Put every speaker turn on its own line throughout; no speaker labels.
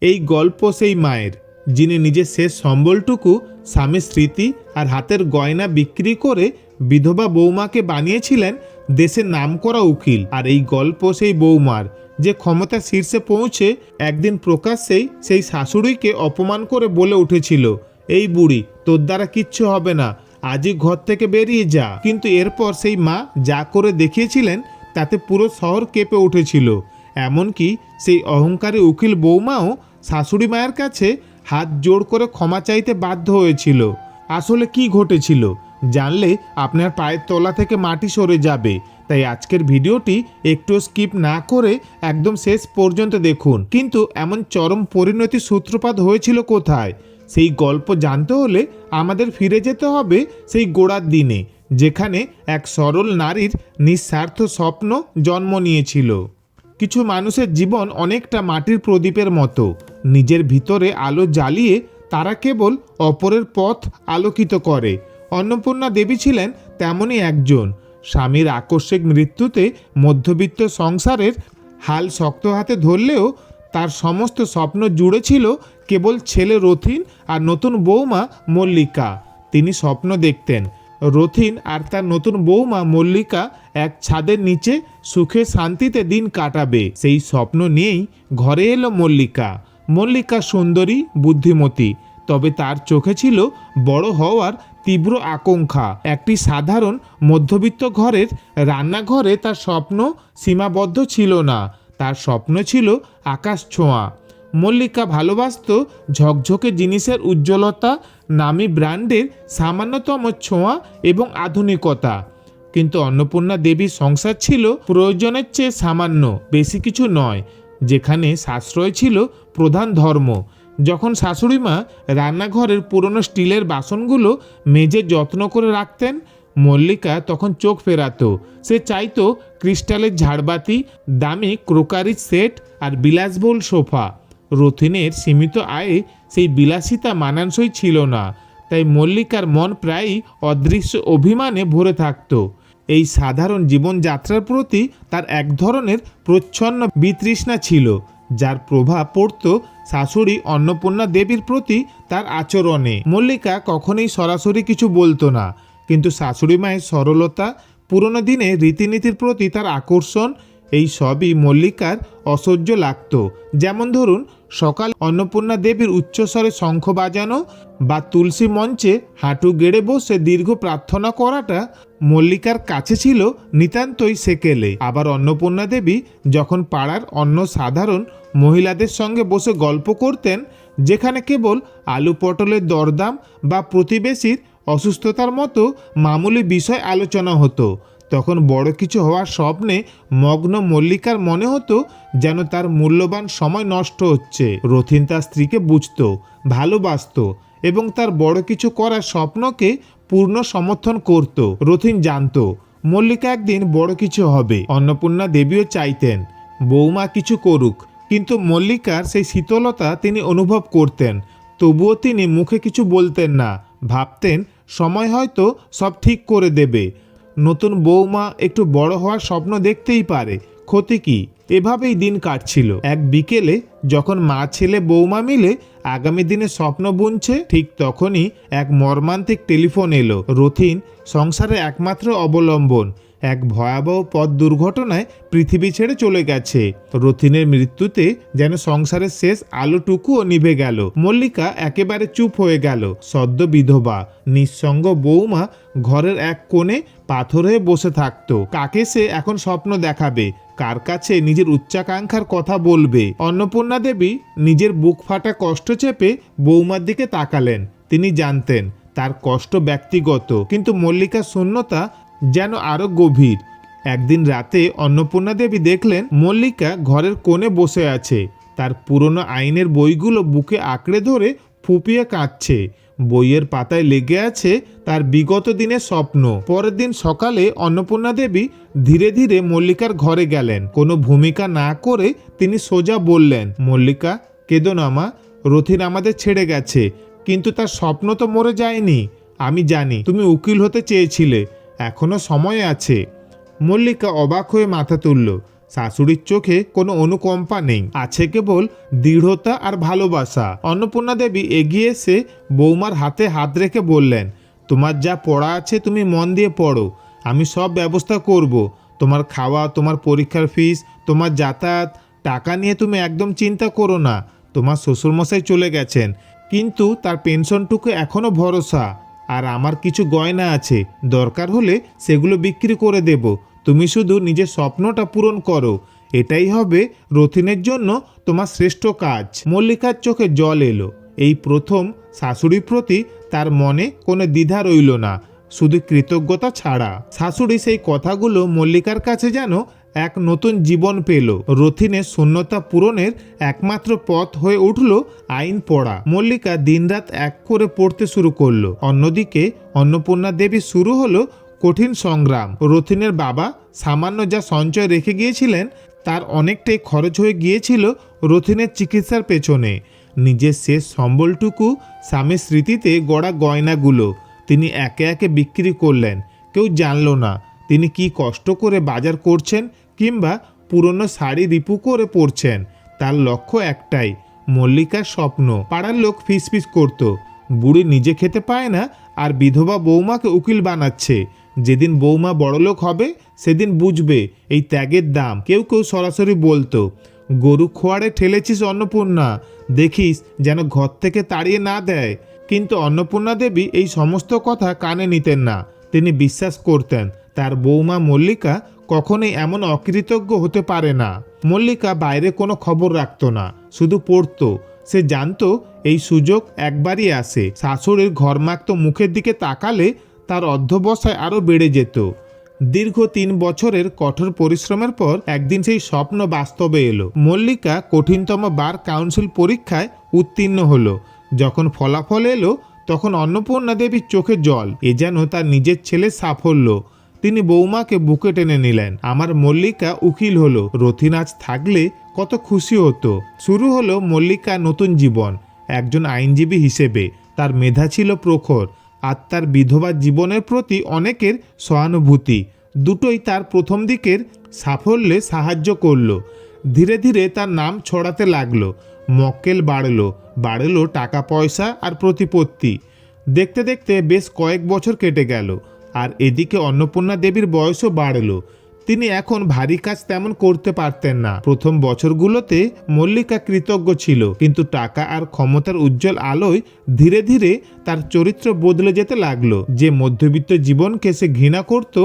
এই গল্প সেই মায়ের, যিনি নিজের শেষ সম্বলটুকু স্বামীর স্মৃতি আর হাতের গয়না বিক্রি করে বিধবা বৌমাকে বানিয়েছিলেন দেশের নামকরা উকিল। আর এই গল্প সেই বৌমার, যে ক্ষমতা শীর্ষে পৌঁছে একদিন প্রকাশ্যেই সেই শাশুড়িকে অপমান করে বলে উঠেছিল, এই বুড়ি, তোর দ্বারা কিচ্ছু হবে না, আজই ঘর থেকে বেরিয়ে যা। কিন্তু এরপর সেই মা যা করে দেখিয়েছিলেন তাতে পুরো শহর কেঁপে উঠেছিল। এমনকি সেই অহংকারী উকিল বৌমাও শাশুড়ি মায়ের কাছে হাত জোড় করে ক্ষমা চাইতে বাধ্য হয়েছিল। আসলে কি ঘটেছিল জানলে আপনার পায়ের তলা থেকে মাটি সরে যাবে। তাই আজকের ভিডিওটি একটু স্কিপ না করে একদম শেষ পর্যন্ত দেখুন। কিন্তু এমন চরম পরিণতির সূত্রপাত হয়েছিল কোথায়, সেই গল্প জানতে হলে আমাদের ফিরে যেতে হবে সেই গোড়ার দিনে, যেখানে এক সরল নারীর নিঃস্বার্থ স্বপ্ন জন্ম নিয়েছিল। কিছু মানুষের জীবন অনেকটা মাটির প্রদীপের মতো, নিজের ভিতরে আলো জ্বালিয়ে তারা কেবল অপরের পথ আলোকিত করে। অন্নপূর্ণা দেবী ছিলেন তেমনই একজন। স্বামীর আকস্মিক মৃত্যুতে মধ্যবিত্ত সংসারের হাল শক্ত হাতে ধরলেও তার সমস্ত স্বপ্ন জুড়ে ছিল কেবল ছেলে রথিন আর নতুন বৌমা মল্লিকা। তিনি স্বপ্ন দেখতেন রথিন আর তার নতুন বৌমা মল্লিকা এক ছাদের নিচে সুখে শান্তিতে দিন কাটাবে। সেই স্বপ্ন নিয়েই ঘরে এলো মল্লিকা। মল্লিকা সুন্দরী, বুদ্ধিমতী, তবে তার চোখে ছিল বড় হওয়ার তীব্র আকাঙ্ক্ষা। একটি সাধারণ মধ্যবিত্ত ঘরের রান্নাঘরে তার স্বপ্ন সীমাবদ্ধ ছিল না, তার স্বপ্ন ছিল আকাশ ছোঁয়া। মল্লিকা ভালোবাসত ঝকঝকে জিনিসের উজ্জ্বলতা, নামি ব্র্যান্ডের সামান্যতম ছোঁয়া এবং আধুনিকতা। কিন্তু অন্নপূর্ণা দেবীর সংসার ছিল প্রয়োজনের চেয়ে সামান্য, বেশি কিছু নয়, যেখানে সাশ্রয় ছিল প্রধান ধর্ম। যখন শাশুড়িমা রান্নাঘরের পুরনো স্টিলের বাসনগুলো মেজে যত্ন করে রাখতেন, মল্লিকা তখন চোখ ফেরাতো। সে চাইতো ক্রিস্টালের ঝাড়বাতি, দামি ক্রোকারি সেট আর বিলাসবহুল সোফা। রথিনের সীমিত আয়ে সেই বিলাসিতা মানানসই ছিল না, তাই মল্লিকার মন প্রায়ই অদৃশ্য অভিমানে ভরে থাকত। এই সাধারণ জীবনযাত্রার প্রতি তার এক ধরনের প্রচ্ছন্ন বিতৃষ্ণা ছিল, যার প্রভাব পড়ত শাশুড়ি অন্নপূর্ণা দেবীর প্রতি তার আচরণে। মল্লিকা কখনোই সরাসরি কিছু বলতো না, কিন্তু শাশুড়ি মায়ের সরলতা, পুরনো দিনে রীতিনীতির প্রতি তার আকর্ষণ, এই সবই মল্লিকার অসহ্য লাগত। যেমন ধরুন, সকাল অন্নপূর্ণা দেবীর উচ্চস্বরে শঙ্খ বাজানো বা তুলসী মঞ্চে হাঁটু গেড়ে বসে দীর্ঘ প্রার্থনা করাটা মল্লিকার কাছে ছিল নিতান্তই সেকেলে। আবার অন্নপূর্ণা দেবী যখন পাড়ার অন্য সাধারণ মহিলাদের সঙ্গে বসে গল্প করতেন, যেখানে কেবল আলু পটলের দরদাম বা প্রতিবেশীর অসুস্থতার মতো মামুলি বিষয় আলোচনা হতো, তখন বড় কিছু হওয়ার স্বপ্নে মগ্ন মল্লিকার মনে হতো যেন তার মূল্যবান সময় নষ্ট হচ্ছে। রথিন তার স্ত্রীকে বুঝত, ভালোবাসত এবং তার বড় কিছু করার স্বপ্নকে পূর্ণ সমর্থন করত। রথিন জানত মল্লিকা একদিন বড় কিছু হবে। অন্নপূর্ণা দেবীও চাইতেন বৌমা কিছু করুক, কিন্তু মল্লিকার সেই শীতলতা তিনি অনুভব করতেন। তবুও তিনি মুখে কিছু বলতেন না, ভাবতেন সময় হয়তো সব ঠিক করে দেবে। নতুন বৌমা একটু বড় হওয়ার স্বপ্ন দেখতেই পারে, ক্ষতি কি? এভাবেই দিন কাটছিল। এক বিকেলে যখন মা ছেলে বৌমা মিলে আগামী দিনে স্বপ্ন বুনছে, ঠিক তখনই এক মর্মান্তিক টেলিফোন এলো। রথিন সংসারের একমাত্র অবলম্বন এক ভয়াবহ পথ দুর্ঘটনায় পৃথিবী ছেড়ে চলে গেছে। রথিনের মৃত্যুতে যেন সংসারের শেষ আলোটুকুও নিভে গেল। মল্লিকা একেবারে চুপ হয়ে গেল। সদ্য বিধবা নিঃসঙ্গ বৌমা ঘরের এক কোণে পাথর হয়ে বসে থাকতো। কাকে সে এখন স্বপ্ন দেখাবে, কার কাছে নিজের উচ্চাকাঙ্ক্ষার কথা বলবে? অন্নপূর্ণা দেবী নিজের বুক ফাটা কষ্ট চেপে বৌমার দিকে তাকালেন। তিনি জানতেন তার কষ্ট ব্যক্তিগত, কিন্তু মল্লিকার শূন্যতা যেন আরো গভীর। একদিন রাতে অন্নপূর্ণা দেবী দেখলেন মল্লিকা ঘরের কোণে বসে আছে, তার পুরনো আইনের বইগুলো বুকে আঁকড়ে ধরে ফুপিয়ে কাঁদছে। বইয়ের পাতায় লেগে আছে তার বিগত দিনের স্বপ্ন। পরের দিন সকালে অন্নপূর্ণা দেবী ধীরে ধীরে মল্লিকার ঘরে গেলেন। কোনো ভূমিকা না করে তিনি সোজা বললেন, মল্লিকা, কেঁদো না মা, রথিন আমাদের ছেড়ে গেছে, কিন্তু তার স্বপ্ন তো মরে যায়নি। আমি জানি তুমি উকিল হতে চেয়েছিলে, এখনো সময় আছে। মল্লিকা অবাক হয়ে মাথা তুলল। শাশুড়ির চোখে কোনো অনুকম্পা নেই, আছে কেবল দৃঢ়তা আর ভালোবাসা। অন্নপূর্ণা দেবী এগিয়ে এসে বৌমার হাতে হাত রেখে বললেন, তোমার যা পড়া আছে তুমি মন দিয়ে পড়ো, আমি সব ব্যবস্থা করব। তোমার খাওয়া, তোমার পরীক্ষার ফিস, তোমার যাতায়াত, টাকা নিয়ে তুমি একদম চিন্তা করো না। তোমার শ্বশুরমশাই চলে গেছেন, কিন্তু তার পেনশনটুকু এখনও ভরসা। আর আমার কিছু গয়না আছে, দরকার হলে সেগুলো বিক্রি করে দেব। তুমি শুধু নিজের স্বপ্নটা পূরণ করো, এটাই হবে রথিনের জন্য তোমার শ্রেষ্ঠ কাজ। মল্লিকার চোখে জল এলো। এই প্রথম শাশুড়ির প্রতি তার মনে কোনো দ্বিধা রইল না, শুধু কৃতজ্ঞতা ছাড়া। শাশুড়ি সেই কথাগুলো মল্লিকার কাছে যেন এক নতুন জীবন পেল। রথিনের শূন্যতা পূরণের একমাত্র পথ হয়ে উঠল আইন পড়া। মল্লিকা দিনরাত এক করে পড়তে শুরু করলো। অন্যদিকে অন্নপূর্ণা দেবী শুরু হলো কঠিন সংগ্রাম। রথিনের বাবা সামান্য যা সঞ্চয় রেখে গিয়েছিলেন তার অনেকটাই খরচ হয়ে গিয়েছিল রথিনের চিকিৎসার পেছনে। নিজের শেষ সম্বলটুকু স্বামীর স্মৃতিতে গড়া গয়নাগুলো তিনি একে একে বিক্রি করলেন। কেউ জানল না তিনি কি কষ্ট করে বাজার করছেন কিংবা পুরনো শাড়ি রিপু করে পরছেন। তার লক্ষ্য একটাই, মল্লিকার স্বপ্ন। পাড়ার লোক ফিসফিস করত, বুড়ি নিজে খেতে পায় না আর বিধবা বৌমাকে উকিল বানাচ্ছে। যেদিন বৌমা বড়লোক হবে সেদিন বুঝবে এই ত্যাগের দাম। কেউ কেউ সরাসরি বলতো, গরু খোয়াড়ে ঠেলেছিস অন্নপূর্ণা, দেখিস যেন ঘর থেকে তাড়িয়ে না দেয়। কিন্তু অন্নপূর্ণা দেবী এই সমস্ত কথা কানে নিতেন না। তিনি বিশ্বাস করতেন তার বৌমা মল্লিকা কখনোই এমন অকৃতজ্ঞ হতে পারে না। মল্লিকা বাইরে কোনো খবর রাখত না, শুধু পড়তো। সে জানতো এই সুযোগ একবারই আসে। শাশুড়ির ঘরমাক্ত মুখের দিকে তাকালে তার অধ্যবসায় আরও বেড়ে যেত। দীর্ঘ 3 বছরের কঠোর পরিশ্রমের পর একদিন সেই স্বপ্ন বাস্তবে এলো। মল্লিকা কঠিনতম বার কাউন্সিল পরীক্ষায় উত্তীর্ণ হলো। যখন ফলাফল এলো তখন অন্নপূর্ণা দেবীর চোখে জল। এ যেন তার নিজের ছেলের সাফল্য। তিনি বৌমাকে বুকে টেনে নিলেন। আমার মল্লিকা উকিল হলো, রথিন আজ থাকলে কত খুশি হতো। শুরু হলো মল্লিকার নতুন জীবন। একজন আইনজীবী হিসেবে তার মেধা ছিল প্রখর, আর তার বিধবা জীবনের প্রতি অনেকের সহানুভূতি। দুটোই তার প্রথম দিকের সাফল্যে সাহায্য করলো। ধীরে ধীরে তার নাম ছড়াতে লাগলো, মক্কেল বাড়লো টাকা পয়সা আর প্রতিপত্তি। দেখতে দেখতে বেশ কয়েক বছর কেটে গেল, আর এদিকে অন্নপূর্ণা দেবীর বয়সও বাড়ল। তিনি এখন ভারী কাজ তেমন করতে পারতেন না। প্রথম বছরগুলোতে মল্লিকা কৃতজ্ঞ ছিল, কিন্তু টাকা আর ক্ষমতার উজ্জ্বল আলোয় ধীরে ধীরে তার চরিত্র বদলে যেতে লাগলো। যে মধ্যবিত্ত জীবনকে সে ঘৃণা করত,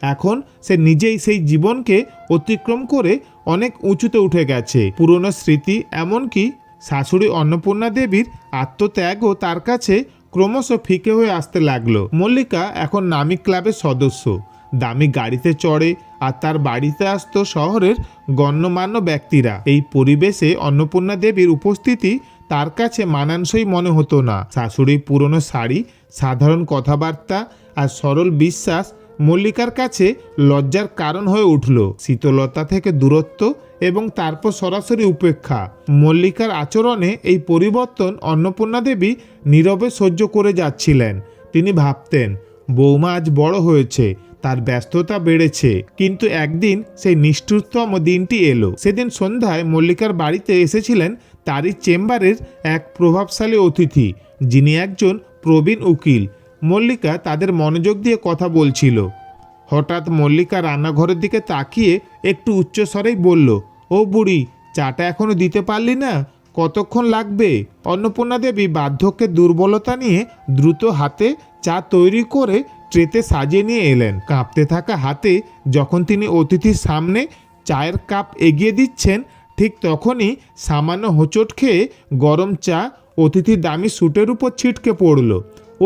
এখন সে নিজেই সেই জীবনকে অতিক্রম করে অনেক উঁচুতে উঠে গেছে। পুরনো স্মৃতি, এমনকি শাশুড়ি অন্নপূর্ণা দেবীর আত্মত্যাগও তার কাছে ক্রমশ ফিকে হয়ে আসতে লাগলো। মল্লিকা এখন নামী ক্লাবের সদস্য, দামি গাড়িতে চড়ে, আর তার বাড়িতে আসতো শহরের গণ্যমান্য ব্যক্তিরা। এই পরিবেশে অন্নপূর্ণা দেবীর উপস্থিতি তার কাছে মানানসই মনে হতো না। শাশুড়ির পুরনো শাড়ি, সাধারণ কথাবার্তা আর সরল বিশ্বাস মল্লিকার কাছে লজ্জার কারণ হয়ে উঠল। শীতলতা থেকে দূরত্ব এবং তারপর সরাসরি উপেক্ষা। মল্লিকার আচরণে এই পরিবর্তন অন্নপূর্ণা দেবী নীরবে সহ্য করে যাচ্ছিলেন। তিনি ভাবতেন, বৌমা আজ বড় হয়েছে, তার ব্যস্ততা বেড়েছে। কিন্তু একদিন সেই নিষ্ঠুরতম দিনটি এলো। সেদিন সন্ধ্যায় মল্লিকার বাড়িতে এসেছিলেন তারই চেম্বারের এক প্রভাবশালী অতিথি, যিনি একজন প্রবীণ উকিল। মল্লিকা তাদের মনোযোগ দিয়ে কথা বলছিল। হঠাৎ মল্লিকা রান্নাঘরের দিকে তাকিয়ে একটু উচ্চস্বরেই বলল, ও বুড়ি, চাটা এখনো দিতে পারলি না? কতক্ষণ লাগবে? অন্নপূর্ণা দেবী বার্ধক্যের দুর্বলতা নিয়ে দ্রুত হাতে চা তৈরি করে ট্রেতে সাজিয়ে নিয়ে এলেন। কাঁপতে থাকা হাতে যখন তিনি অতিথির সামনে চায়ের কাপ এগিয়ে দিচ্ছেন, ঠিক তখনই সামান্য হোঁচট খেয়ে গরম চা অতিথির দামি স্যুটের উপর ছিটকে পড়ল।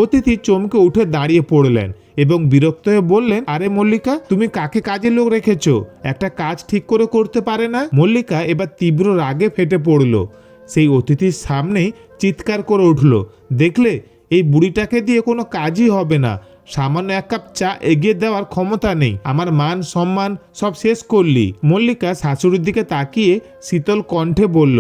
অতিথি চমকে উঠে দাঁড়িয়ে পড়লেন এবং বিরক্ত হয়ে বললেন, আরে মল্লিকা, তুমি কাকে কাজের লোক রেখেছো? একটা কাজ ঠিক করে করতে পারে না? মল্লিকা এবার তীব্র রাগে ফেটে পড়ল। সেই অতিথির সামনেই চিৎকার করে উঠল, দেখলে, এই বুড়িটাকে দিয়ে কোনো কাজই হবে না। সামান্য এক কাপ চা এগিয়ে দেওয়ার ক্ষমতা নেই। আমার মান সম্মান সব শেষ করলি। মল্লিকা শাশুড়ির দিকে তাকিয়ে শীতল কণ্ঠে বলল,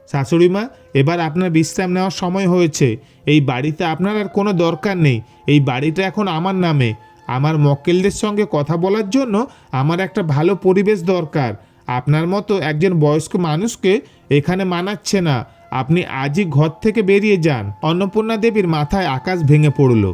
শাশুড়িমা, এবার আপনার বিশ্রাম নেওয়ার সময় হয়েছে। এই বাড়িতে আপনার আর কোনো দরকার নেই। এই বাড়িটা এখন আমার নামে। আমার মক্কেলদের সঙ্গে কথা বলার জন্য আমার একটা ভালো পরিবেশ দরকার। আপনার মতো একজন বয়স্ক মানুষকে এখানে মানাচ্ছে না। আপনি আজই ঘর থেকে বেরিয়ে যান। অন্নপূর্ণা দেবীর মাথায় আকাশ ভেঙে পড়ল।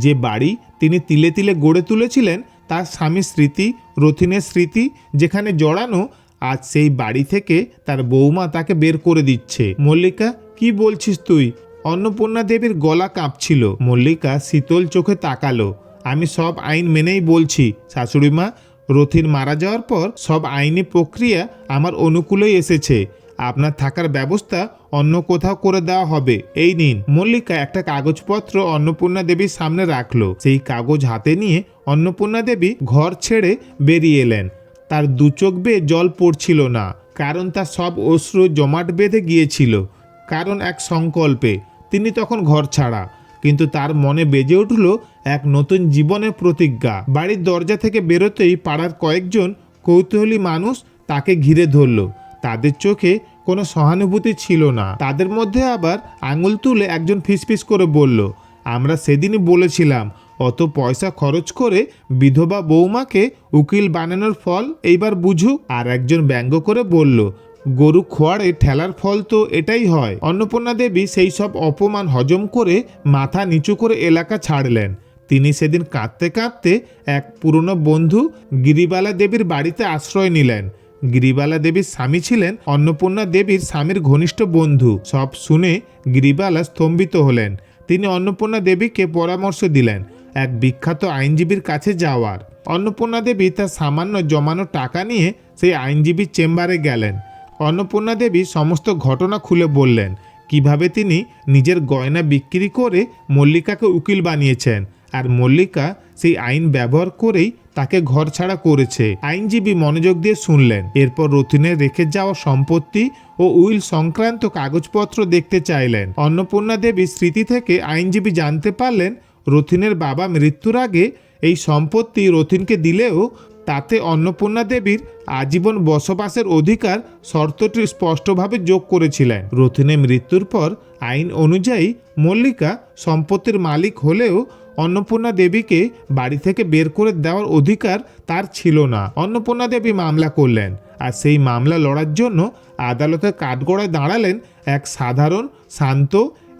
যে বাড়ি তিনি তিলে তিলে গড়ে তুলেছিলেন, তার স্বামীর স্মৃতি, রথিনের স্মৃতি যেখানে জড়ানো, আজ সেই বাড়ি থেকে তার বৌমা তাকে বের করে দিচ্ছে। মল্লিকা, কি বলছিস তুই? অন্নপূর্ণা দেবীর গলা কাঁপছিল। মল্লিকা শীতল চোখে তাকালো। আমি সব আইন মেনেই বলছি শাশুড়ি মা। রথিন মারা যাওয়ার পর সব আইনি প্রক্রিয়া আমার অনুকূলেই এসেছে। আপনার থাকার ব্যবস্থা অন্য কোথাও করে দেওয়া হবে। এই নিন। মল্লিকা একটা কাগজপত্র অন্নপূর্ণা দেবীর সামনে রাখলো। সেই কাগজ হাতে নিয়ে অন্নপূর্ণা দেবী ঘর ছেড়ে বেরিয়ে এলেন। তার দু চোখ বেয়ে জল পড়ছিল না, কারণ তার সব অশ্রু জমাট বেঁধে গিয়েছিল। কারণ এক সংকল্পে তিনি তখন ঘর ছাড়া, কিন্তু তার মনে বেজে উঠল এক নতুন জীবনের প্রতিজ্ঞা। বাড়ির দরজা থেকে বেরোতেই পাড়ার কয়েকজন কৌতূহলী মানুষ তাকে ঘিরে ধরল। তাদের চোখে কোনো সহানুভূতি ছিল না। তাদের মধ্যে আবার আঙুল তুলে একজন ফিসফিস করে বলল, আমরা সেদিনই বলেছিলাম অত পয়সা খরচ করে বিধবা বৌমাকে উকিল বানানোর ফল এইবার বুঝুক। আর একজন ব্যঙ্গ করে বলল, গরু খোয়াড়ে ঠেলার ফল তো এটাই হয়। অন্নপূর্ণা দেবী সেই সব অপমান হজম করে মাথা নিচু করে এলাকা ছাড়লেন। তিনি সেদিন কাঁদতে কাঁদতে এক পুরনো বন্ধু গিরিবালা দেবীর বাড়িতে আশ্রয় নিলেন। গিরিবালা দেবীর স্বামী ছিলেন অন্নপূর্ণা দেবীর স্বামীর ঘনিষ্ঠ বন্ধু। সব শুনে গিরিবালা স্তম্ভিত হলেন। তিনি অন্নপূর্ণা দেবীকে পরামর্শ দিলেন এক বিখ্যাত আইনজীবীর কাছে যাওয়ার। অন্নপূর্ণা দেবী তার সামান্য জমানো টাকা নিয়ে সেই আইনজীবীর চেম্বারে গেলেন। অন্নপূর্ণা দেবী সমস্ত ঘটনা খুলে বললেন, কিভাবে তিনি নিজের গয়না বিক্রি করে মল্লিকাকে উকিল বানিয়েছেন, আর মল্লিকা সেই আইন ব্যবহার করেই তাকে ঘর ছাড়া করেছে। আইনজীবী মনোযোগ দিয়ে শুনলেন। এরপর রথিনের রেখে যাওয়া সম্পত্তি ও উইল সংক্রান্ত কাগজপত্র দেখতে চাইলেন। অন্নপূর্ণা দেবীর স্মৃতি থেকে আইনজীবী জানতে পারলেন রথিনের বাবা মৃত্যুর আগে এই সম্পত্তি রথিনকে দিলেও তাতে অন্নপূর্ণা দেবীর আজীবন বসবাসের অধিকার শর্তটি স্পষ্টভাবে যোগ করেছিলেন। রথিনের মৃত্যুর পর আইন অনুযায়ী মল্লিকা সম্পত্তির মালিক হলেও অন্নপূর্ণা দেবীকে বাড়ি থেকে বের করে দেওয়ার অধিকার তার ছিল না। অন্নপূর্ণা দেবী মামলা করলেন, আর সেই মামলা লড়ার জন্য আদালতের কাঠগড়ায় দাঁড়ালেন এক সাধারণ, শান্ত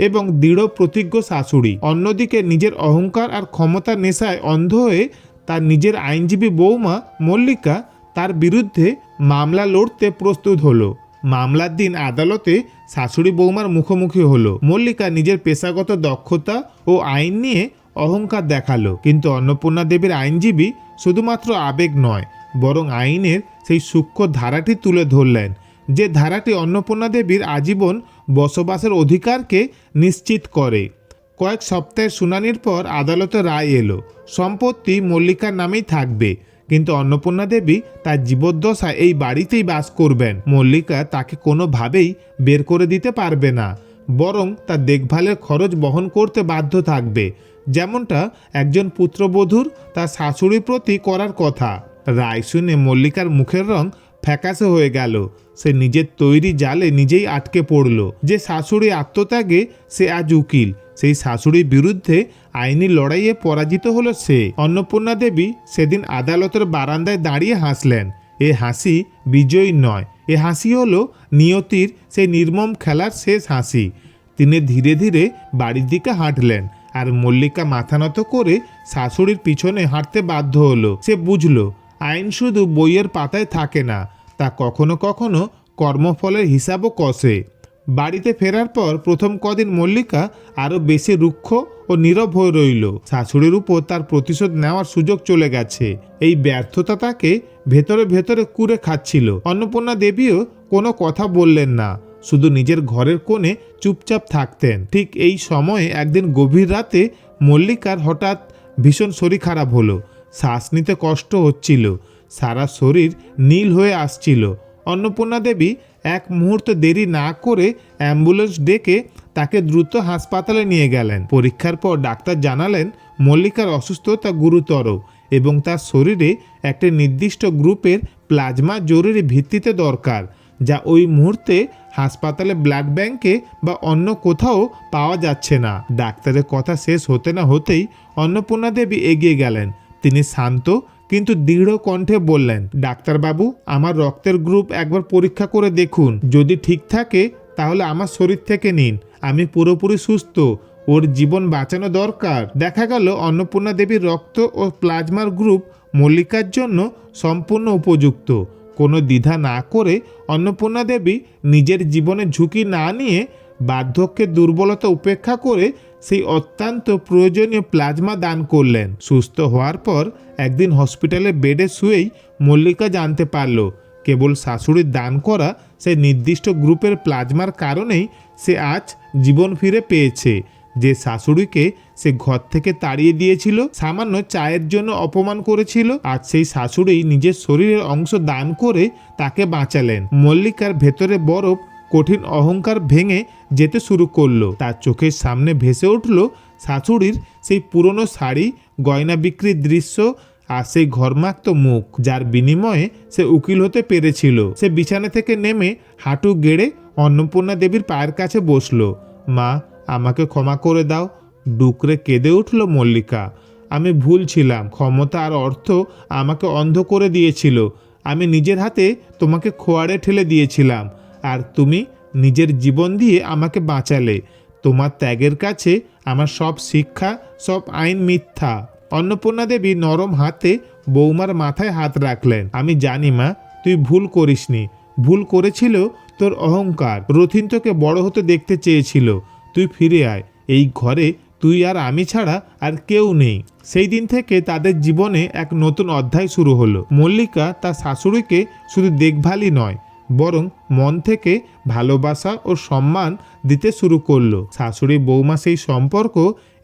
এবং দৃঢ় প্রতিজ্ঞ শাশুড়ি। অন্যদিকে নিজের অহংকার আর ক্ষমতার নেশায় অন্ধ হয়ে তার নিজের আইনজীবী বৌমা মল্লিকা তার বিরুদ্ধে মামলা লড়তে প্রস্তুত হলো। মামলার দিন আদালতে শাশুড়ি বৌমার মুখোমুখি হলো। মল্লিকা নিজের পেশাগত দক্ষতা ও আইন নিয়ে অহংকার দেখালো, কিন্তু অন্নপূর্ণা দেবীর আইনজীবী শুধুমাত্র আবেগ নয়, বরং আইনের সেই সূক্ষ্ম ধারাটি তুলে ধরলেন, যে ধারাটি অন্নপূর্ণা দেবীর আজীবন বসবাসের অধিকারকে নিশ্চিত করে। কয়েক সপ্তাহের শুনানির পর আদালতে রায় এলো, সম্পত্তি মল্লিকার নামেই থাকবে, কিন্তু অন্নপূর্ণা দেবী তার জীবদ্দশায় এই বাড়িতেই বাস করবেন। মল্লিকা তাকে কোনোভাবেই বের করে দিতে পারবে না, বরং তার দেখভালের খরচ বহন করতে বাধ্য থাকবে, যেমনটা একজন পুত্রবধূর তার শাশুড়ির প্রতি করার কথা। রায় শুনে মল্লিকার মুখের রং ফ্যাকাশে হয়ে গেল। সে নিজের তৈরি জালে নিজেই আটকে পড়ল। যে শাশুড়ি আত্মত্যাগে সে আজ উকিল, সেই শাশুড়ির বিরুদ্ধে আইনি লড়াইয়ে পরাজিত হলো সে। অন্নপূর্ণা দেবী সেদিন আদালতের বারান্দায় দাঁড়িয়ে হাসলেন। এ হাসি বিজয়ী নয়, এ হাসি হলো নিয়তির সেই নির্মম খেলার শেষ হাসি। তিনি ধীরে ধীরে বাড়ির দিকে হাঁটলেন, আর মল্লিকা মাথা নত করে শাশুড়ির পিছনে হাঁটতে বাধ্য হলো। সে বুঝল আইন শুধু বইয়ের পাতায় থাকে না, তা কখনো কখনো কর্মফলের হিসাবও কষে। বাড়িতে ফেরার পর প্রথম কদিন মল্লিকা আরও বেশি রুক্ষ ও নীরব হয়ে রইল। শাশুড়ির উপর তার প্রতিশোধ নেওয়ার সুযোগ চলে গেছে। এই ব্যর্থতা তাকে ভেতরে ভেতরে কুরে খাচ্ছিল। অন্নপূর্ণা দেবীও কোনো কথা বললেন না, শুধু নিজের ঘরের কোণে চুপচাপ থাকতেন। ঠিক এই সময়ে একদিন গভীর রাতে মল্লিকার হঠাৎ ভীষণ শরীর খারাপ হলো। শ্বাস নিতে কষ্ট হচ্ছিল, সারা শরীর নীল হয়ে আসছিল। অন্নপূর্ণা দেবী এক মুহূর্ত দেরি না করে অ্যাম্বুলেন্স ডেকে তাকে দ্রুত হাসপাতালে নিয়ে গেলেন। পরীক্ষার পর ডাক্তার জানালেন মল্লিকার অসুস্থতা গুরুতর এবং তার শরীরে একটা নির্দিষ্ট গ্রুপের প্লাজমা জরুরি ভিত্তিতে দরকার, যা ওই মুহূর্তে হাসপাতালে ব্লাড ব্যাংকে বা অন্য কোথাও পাওয়া যাচ্ছে না। ডাক্তারের কথা শেষ হতে না হতেই অন্নপূর্ণা দেবী এগিয়ে গেলেন। তিনি শান্ত কিন্তু দৃঢ় কণ্ঠে বললেন, ডাক্তারবাবু, আমার রক্তের গ্রুপ একবার পরীক্ষা করে দেখুন, যদি ঠিক থাকে তাহলে আমার শরীর থেকে নিন, আমি পুরোপুরি সুস্থ, ওর জীবন বাঁচানো দরকার। দেখা গেল অন্নপূর্ণা দেবীর রক্ত ও প্লাজমার গ্রুপ মল্লিকার জন্য সম্পূর্ণ উপযুক্ত। কোনো দ্বিধা না করে অন্নপূর্ণা দেবী নিজের জীবনে ঝুঁকি না নিয়ে বার্ধক্যের দুর্বলতা উপেক্ষা করে সেই অত্যন্ত প্রয়োজনীয় প্লাজমা দান করলেন। সুস্থ হওয়ার পর একদিন হসপিটালের বেডে শুয়েই মল্লিকা জানতে পারল কেবল শাশুড়ির দান করা সেই নির্দিষ্ট গ্রুপের প্লাজমার কারণেই সে আজ জীবন ফিরে পেয়েছে। যে শাশুড়িকে সে ঘর থেকে তাড়িয়ে দিয়েছিল, সামান্য চায়ের জন্য অপমান করেছিল, আজ সেই শাশুড়ি নিজের শরীরের অংশ দান করে তাকে বাঁচালেন। মল্লিকার ভেতরে বরফ কঠিন অহংকার ভেঙে যেতে শুরু করলো। তার চোখের সামনে ভেসে উঠল শাশুড়ির সেই পুরনো শাড়ি, গয়না বিক্রির দৃশ্য আর সেই ঘর্মাক্ত মুখ, যার বিনিময়ে সে উকিল হতে পেরেছিল। সে বিছানা থেকে নেমে হাঁটু গেড়ে অন্নপূর্ণা দেবীর পায়ের কাছে বসলো। মা, আমাকে ক্ষমা করে দাও, ডুকরে কেঁদে উঠল মল্লিকা। আমি ভুল ছিলাম, ক্ষমতা আর অর্থ আমাকে অন্ধ করে দিয়েছিল। আমি নিজের হাতে তোমাকে খোয়াড়ে ঠেলে দিয়েছিলাম, আর তুমি নিজের জীবন দিয়ে আমাকে বাঁচালে। তোমার ত্যাগের কাছে আমার সব শিক্ষা, সব আইন মিথ্যা। অন্নপূর্ণা দেবী নরম হাতে বৌমার মাথায় হাত রাখলেন। আমি জানি মা, তুই ভুল করিসনি। ভুল করেছিল তোর অহংকার। রথিন তোকে বড় হতে দেখতে চেয়েছিল। তুই ফিরে আয়, এই ঘরে তুই আর আমি ছাড়া আর কেউ নেই। সেই দিন থেকে তাদের জীবনে এক নতুন অধ্যায় শুরু হলো। মল্লিকা তার শাশুড়িকে শুধু দেখভালই নয়, বরং মন থেকে ভালোবাসা ও সম্মান দিতে শুরু করলো। শাশুড়ি বৌমা সেই সম্পর্ক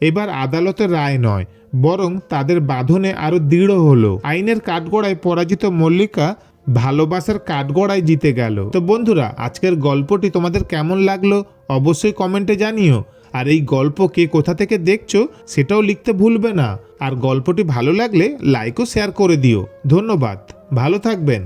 এবার আদালতের রায় নয়, বরং তাদের বাঁধনে আরো দৃঢ় হলো। আইনের কাঠগড়ায় পরাজিত মল্লিকা ভালোবাসার কাঠগড়ায় জিতে গেল। তো বন্ধুরা, আজকের গল্পটি তোমাদের কেমন লাগলো অবশ্যই কমেন্টে জানিও। আর এই গল্প কে কোথা থেকে দেখছো সেটাও লিখতে ভুলবে না। আর গল্পটি ভালো লাগলে লাইক ও শেয়ার করে দিও। ধন্যবাদ, ভালো থাকবেন।